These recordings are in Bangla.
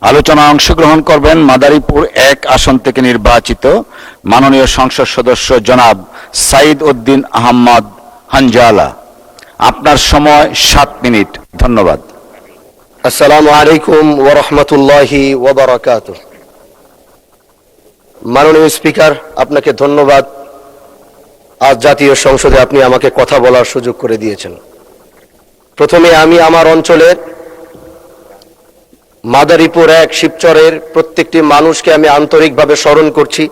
আলোচনায় অংশগ্রহণ করবেন মাদারীপুর ১ আসন থেকে নির্বাচিত মাননীয় সংসদ সদস্য জনাব সাইদ উদ্দিন আহমদ হানজালা। আপনার সময় 7 মিনিট। ধন্যবাদ। আসসালামু আলাইকুম ওয়া রাহমাতুল্লাহি ওয়া বারাকাতুহু। মাননীয় স্পিকার, আপনাকে ধন্যবাদ। আজ জাতীয় সংসদে আপনি আমাকে কথা বলার সুযোগ করে দিয়েছেন। প্রথমে আমি আমার অঞ্চলের মাদারীপুর ১ শিবচরের প্রত্যেকটি মানুষকে আমি আন্তরিকভাবে স্মরণ করছি,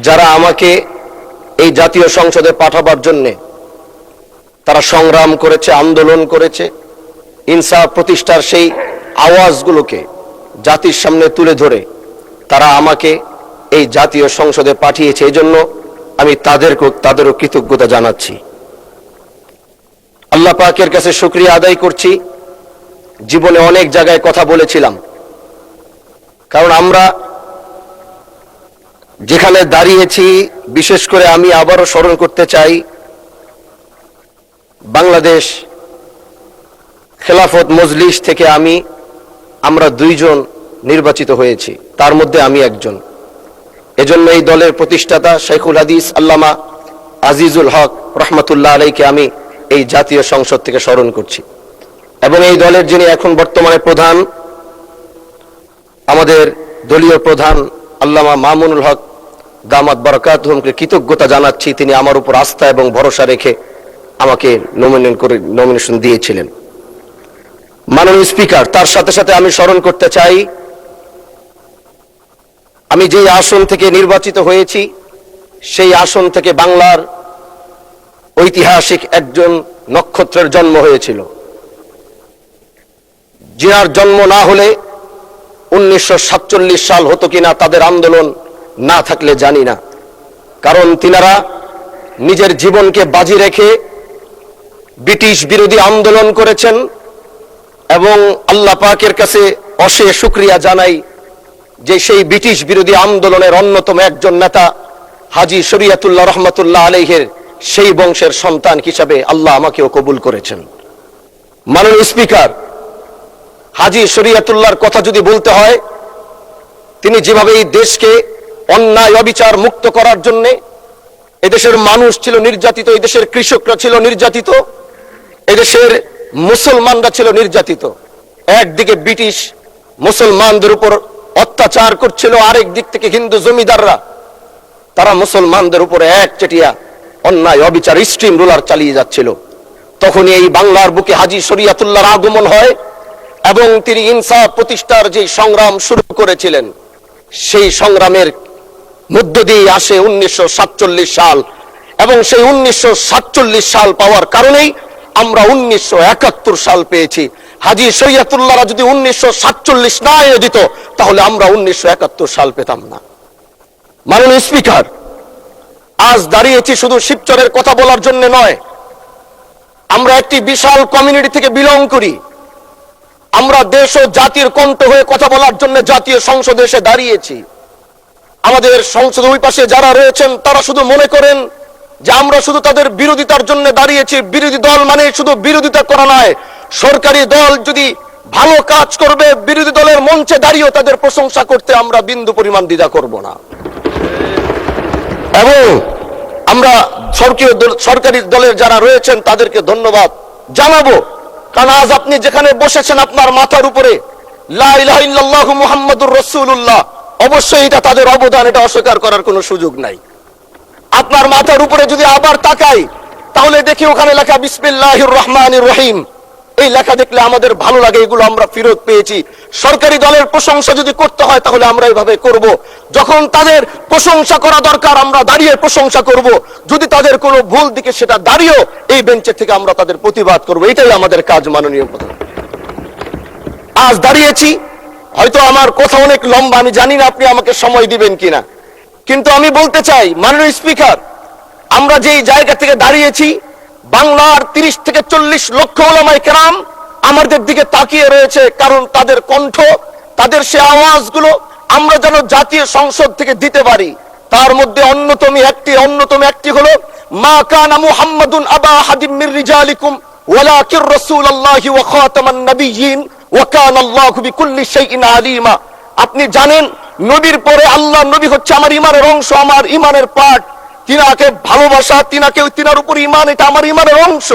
যারা আমাকে এই জাতীয় সংসদে পাঠাবার জন্যে তারা সংগ্রাম করেছে, আন্দোলন করেছে, ইনসাফ প্রতিষ্ঠার সেই আওয়াজগুলোকে জাতির সামনে তুলে ধরে তারা আমাকে এই জাতীয় সংসদে পাঠিয়েছে। এই জন্য আমি তাদেরও কৃতজ্ঞতা জানাচ্ছি। আল্লাহ পাকের কাছে শুকরিয়া আদায় করছি। জীবনে অনেক জায়গায় কথা বলেছিলাম, কারণ আমরা যেখানে দাঁড়িয়েছি, বিশেষ করে আমি আবারও স্মরণ করতে চাই, বাংলাদেশ খেলাফত মজলিস থেকে আমরা 2 জন নির্বাচিত হয়েছি, তার মধ্যে আমি একজন। এজন্য এই দলের প্রতিষ্ঠাতা শেখুল হাদিস আল্লামা আজিজুল হক রহমতুল্লাহ আলাইকে আমি এই জাতীয় সংসদ থেকে স্মরণ করছি, এবং এই দলের যিনি এখন বর্তমানে প্রধান, আমাদের দলীয় প্রধান আল্লামা মামুনুল হক দামাত বারাকাতুহুমকে কৃতজ্ঞতা জানাচ্ছি। তিনি আমার উপর আস্থা এবং ভরসা রেখে আমাকে নমিনেশন দিয়েছিলেন। মাননীয় স্পিকার, তার সাথে সাথে আমি স্মরণ করতে চাই, আমি যেই আসন থেকে নির্বাচিত হয়েছি সেই আসন থেকে বাংলার ঐতিহাসিক একজন নক্ষত্রের জন্ম হয়েছিল, যার জন্ম না হলে 1947 সাল হতো কিনা, তাদের আন্দোলন না থাকলে জানি না। কারণ তিনারা নিজের জীবনকে বাজি রেখে ব্রিটিশ বিরোধী আন্দোলন করেছেন, এবং আল্লাহ পাকের কাছে অশেষ শুকরিয়া জানাই যে সেই ব্রিটিশ বিরোধী আন্দোলনের অন্যতম একজন নেতা হাজী শরীয়তুল্লাহ রহমতুল্লাহ আলাইহির সেই বংশের সন্তান হিসাবে আল্লাহ আমাকেও কবুল করেছেন। মাননীয় স্পিকার, হাজী শরীয়তুল্লাহর কথা যদি বলতে হয়, তিনি যেভাবে এই দেশকে অন্যায় অবিচার মুক্ত করার জন্য, এদেশের মানুষ ছিল নির্যাতিত, এদেশের কৃষকরা ছিল নির্যাতিত, এদেশের মুসলমানরা ছিল নির্যাতিত। একদিকে ব্রিটিশ মুসলমানদের উপর অত্যাচার করছিল, আরেক দিক থেকে হিন্দু জমিদাররা তারা মুসলমানদের উপরে একচেটিয়া অন্যায় অবিচার স্ট্রিম রুলার চালিয়ে যাচ্ছিল। তখনই এই বাংলার বুকে হাজী শরীয়তুল্লাহর আগমন হয়, এবং তিনি ইনসাফ প্রতিষ্ঠার যে সংগ্রাম শুরু করেছিলেন, সেই সংগ্রামের মধ্য দিয়ে আসে 1947 সাল, এবং সেই 1947 সাল পাওয়ার কারণেই আমরা 1971 সাল পেয়েছি। হাজী শরীয়তুল্লাহরা যদি 1947 না এনে দিত, তাহলে আমরা 1971 সাল পেতাম না। মাননীয় স্পিকার, আজ দাঁড়িয়েছি শুধু শিবচরের কথা বলার জন্য নয়, আমরা একটি বিশাল কমিউনিটি থেকে বিলং করি। আমরা দেশ ও জাতির কণ্ঠ হয়ে কথা বলার জন্য জাতীয় সংসদে এসে দাঁড়িয়েছি। আমাদের সংসদের ওই পাশে যারা রয়েছেন, তারা শুধু মনে করেন যে আমরা শুধু তাদের বিরোধিতার জন্য দাঁড়িয়েছি। বিরোধী দল মানে শুধু বিরোধিতা করা নয়, সরকারি দল যদি ভালো কাজ করবে, বিরোধী দলের মঞ্চে দাঁড়িয়েও তাদের প্রশংসা করতে আমরা বিন্দু পরিমাণ দ্বিধা করব না, এবং আমরা সরকারি দলের যারা রয়েছেন তাদেরকে ধন্যবাদ জানাবো। কারণ আজ আপনি যেখানে বসেছেন, আপনার মাথার উপরে লা ইলাহা ইল্লাল্লাহু মুহাম্মাদুর রাসূলুল্লাহ, অবশ্যই এটা তাদের অবদান, এটা অস্বীকার করার কোনো সুযোগ নাই। আপনার মাথার উপরে যদি আবার তাকাই, তাহলে দেখি ওখানে লেখা বিসমিল্লাহির রহমানির রহিম। এই লেখা দেখলে আমাদের ভালো লাগে, এগুলো আমরা ফেরত পেয়েছি। সরকারি দলের প্রশংসা যদি করতে হয়, তাহলে আমরা এইভাবে করব। যখন তাদের প্রশংসা করা দরকার, আমরা দাঁড়িয়ে প্রশংসা করব। যদি তাদের কোনো ভুল দিকে, সেটা দাঁড়িয়েও এই বেঞ্চের থেকে আমরা তাদের প্রতিবাদ করব। এটাই আমাদের কাজ। মাননীয় প্রধান, আজ দাঁড়িয়েছি, হয়তো আমার কথা অনেক লম্বা, আমি জানি না আপনি আমাকে সময় দিবেন কিনা, কিন্তু আমি বলতে চাই, মাননীয় স্পিকার, আমরা যেই জায়গা থেকে দাঁড়িয়েছি, বাংলার 30 থেকে 40 লক্ষ উলামায়ে কেরাম আমাদের দিকে তাকিয়ে রয়েছে। কারণ তাদের কণ্ঠ, তাদের সে আওয়াজগুলো আমরা যেন জাতীয় সংসদ থেকে দিতে পারি। তার মধ্যে অন্যতম একটি হলো, মা কানা মুহাম্মাদুন আবা আহাদিম মির রিজালিকুম ওয়ালাকির রাসূলুল্লাহি ওয়া খাতামান নাবিয়্যিন ওয়া কানা আল্লাহু বিকুল্লি শাইইন আলিমা। আপনি জানেন নবীর পরে আল্লাহ নবী হচ্ছে আমার ইমানের অংশ, আমার ইমানের পার্ট। তিনাকে ভালোবাসা, তিনার উপর ইমান, এটা আমার ইমানের অংশ।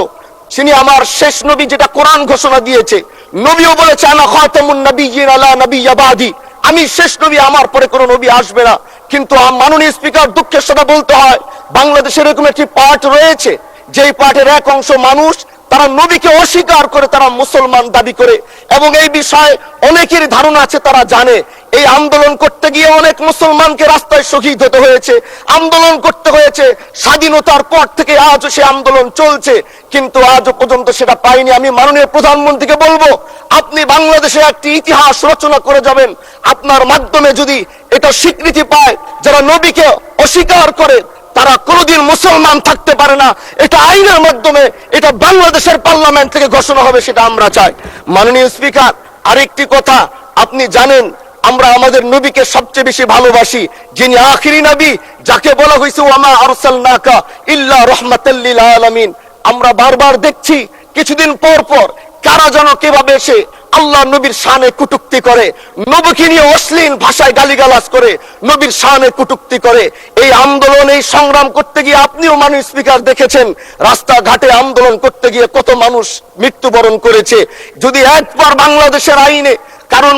তিনি আমার শেষ নবী, যেটা কোরআন ঘোষণা দিয়েছে। নবীও বলেছে আনা খাতামুন নাবিয়্যিন লা নাবিয়্যা বাদি, আমি শেষ নবী, আমার পরে কোনো নবী আসবে না। কিন্তু মাননীয় স্পিকার, দুঃখের সাথে বলতে হয়, বাংলাদেশে এরকম একটি পার্ট রয়েছে, যেই পার্টের এক অংশ মানুষ, তারা নবীকে অস্বীকার করে, তারা মুসলমান দাবি করে। এবং এই বিষয়ে অনেকেরই ধারণা আছে, তারা জানে এই আন্দোলন করতে গিয়ে অনেক মুসলমানকে রাস্তায় শহীদ হতে হয়েছে, আন্দোলন করতে হয়েছে। স্বাধীনতার পর থেকে আজও সে আন্দোলন চলছে, কিন্তু আজও পর্যন্ত সেটা পাইনি। আমি মাননীয় প্রধানমন্ত্রীকে বলবো, আপনি বাংলাদেশে একটি ইতিহাস রচনা করে যাবেন। আপনার মাধ্যমে যদি এটা স্বীকৃতি পায়, যারা নবীকে অস্বীকার করে তারা কোনোদিন মুসলমান থাকতে পারে না, এটা আইনের মাধ্যমে, এটা বাংলাদেশের পার্লামেন্ট থেকে ঘোষণা হবে, সেটা আমরা চাই। মাননীয় স্পিকার, আরেকটি কথা, আপনি জানেন আমরা আমাদের নবীকে সবচেয়ে বেশি ভালোবাসি, যিনি আখিরি নবী, যাকে বলা হয়েছে ওয়ামা আরসালনাকা ইল্লা রাহমাতাল লিল আলামিন। আমরা বারবার দেখছি কিছুদিন পর পর কারা যেন কিভাবে এসে আল্লাহ নবীর শানে কটূক্তি করে, নবীকে নিয়ে অশ্লীল ভাষায় গালিগালাজ করে, নবীর শানে কটূক্তি করে। এই আন্দোলন, এই সংগ্রাম করতে গিয়ে আপনিও মাননীয় স্পিকার দেখেছেন, রাস্তাঘাটে আন্দোলন করতে গিয়ে কত মানুষ মৃত্যুবরণ করেছে। যদি একবার বাংলাদেশের আইনে, কারণ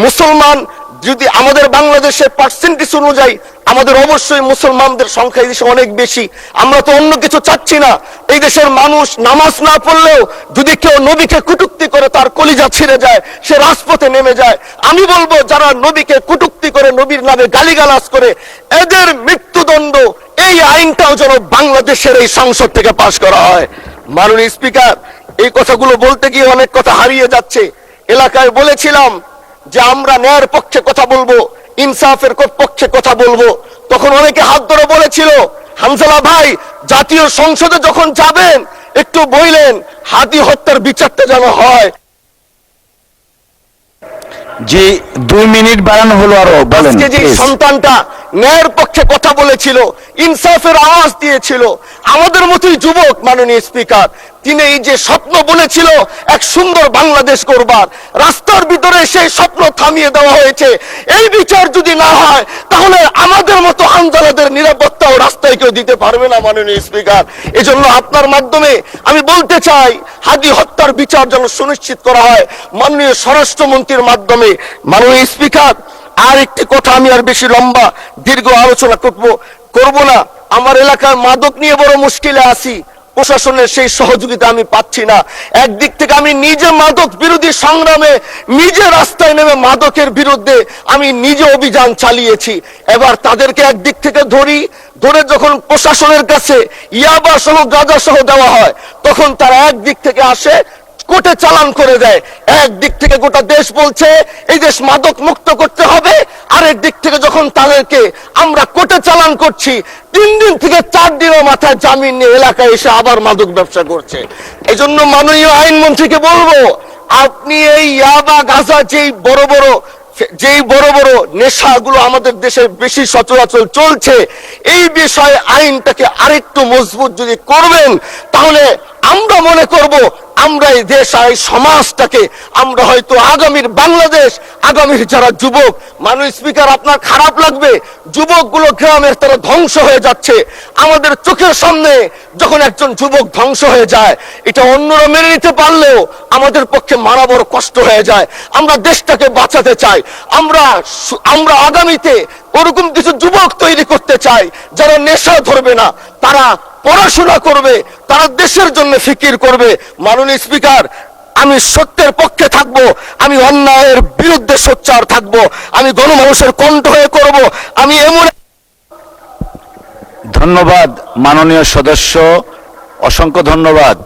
মুসলমান যদি আমাদের বাংলাদেশের পার্সেন্টেজ অনুযায়ী আমাদের অবশ্যই মুসলমানদের সংখ্যা এই দেশে অনেক বেশি। আমরা তো অন্য কিছু চাচ্ছি না। এই দেশের মানুষ নামাজ না পড়লেও যদি কেউ নবীকে কটূক্তি করে, তার কলিজা ছিঁড়ে যায়, সে রাজপথে নেমে যায়। আমি বলবো, যারা নবীকে কটূক্তি করে, নবীর নামে গালিগালাজ করে, এদের মৃত্যুদণ্ড, এই আইনটাও যেন বাংলাদেশের এই সংসদ থেকে পাশ করা হয়। মাননীয় স্পিকার, এই কথাগুলো বলতে গিয়ে অনেক কথা হারিয়ে যাচ্ছে। এলাকায় বলেছিলাম যে আমরা ন্যায়ের পক্ষে কথা বলবো, ইনসাফের পক্ষে কথা বলবো। তখন অনেকে হাত ধরে বলেছিল, হামজালা ভাই, জাতীয় সংসদে যখন যাবেন একটু বললেন হাদি হত্যার বিচারটা যেন হয়। জি, 2 মিনিট বাড়ানো হলো, আরো বলেন। আজকে যে সন্তানটা ন্যায়ের পক্ষে কথা বলেছিল, ইনসাফের আওয়াজ দিয়েছিল, আমাদের মতোই যুবক, মাননীয় স্পিকার, তিনি এই যে স্বপ্ন বলেছিল এক সুন্দর বাংলাদেশ করবার, রাস্তার ভিতরে সেই স্বপ্ন থামিয়ে দেওয়া হয়েছে। এই বিচার যদি না হয়, তাহলে আমাদের মতো হামজালাদের নিরাপত্তাও রাস্তায় কেউ দিতে পারবে না, মাননীয় স্পিকার। এজন্য আপনার মাধ্যমে আমি বলতে চাই, হাদি হত্যার বিচার যেন সুনিশ্চিত করা হয় মাননীয় স্বরাষ্ট্রমন্ত্রীর মাধ্যমে। মাননীয় স্পিকার, আর একটি কথা, আমি আর বেশি লম্বা দীর্ঘ আলোচনা করব না। আমার এলাকার মাদক নিয়ে বড় মুশকিলে আছি, প্রশাসনের সেই সহযোগিতা আমি পাচ্ছি না। একদিক থেকে আমি নিজে মাদক বিরোধী সংগ্রামে নিজে রাস্তায় নেমে মাদকের বিরুদ্ধে আমি নিজে অভিযান চালিয়েছি। এবার তাদেরকে একদিক থেকে ধরে যখন প্রশাসনের কাছে ইয়াবা সহ গাঁজা সহ দেওয়া হয়, তখন তারা একদিক থেকে আসে, কোর্টে চালান করে দেয়। একদিক থেকে গোটা দেশ বলছে এই দেশ মাদক মুক্ত করতে হবে, আরেক দিক থেকে যখন তাদেরকে আমরা কোর্টে চালান করছি, 3 দিন থেকে 4 দিনের মাথায় জামিন নিয়ে এলাকায় এসে আবার মাদক ব্যবসা করছে। এই জন্য মাননীয় আইনমন্ত্রীকে বলবো, আপনি এই ইয়াবা গাঁজা যেই বড় বড় নেশাগুলো আমাদের দেশে বেশি সচরাচর চলছে, এই বিষয়ে আইনটাকে আরেকটু মজবুত যদি করবেন, তাহলে আমরা মনে করব আমরা এই দেশ আর এই সমাজটাকে আমরা হয়তো আগামীর বাংলাদেশ, আগামীর যারা যুবক, মাননীয় স্পিকার, আপনার খারাপ লাগবে, যুবকগুলো গ্রামের তারা ধ্বংস হয়ে যাচ্ছে। আমাদের চোখের সামনে যখন একজন যুবক ধ্বংস হয়ে যায়, এটা অন্যরা মেনে নিতে পারলেও আমাদের পক্ষে মারা বড় কষ্ট হয়ে যায়। আমরা দেশটাকে বাঁচাতে চাই। আমরা আগামীতে ওরকম কিছু যুবক তৈরি করতে চাই, যারা নেশা ধরবে না, তারা পড়াশোনা করবে, তারা দেশের জন্য ফিকির করবে। মাননীয় স্পিকার, আমি সত্যের পক্ষে থাকব, আমি অন্যায়ের বিরুদ্ধে সোচ্চার থাকব, আমি গণমানুষের কণ্ঠ হয়ে করব। আমি এমন ধন্যবাদ মাননীয় সদস্য, অসংখ্য ধন্যবাদ।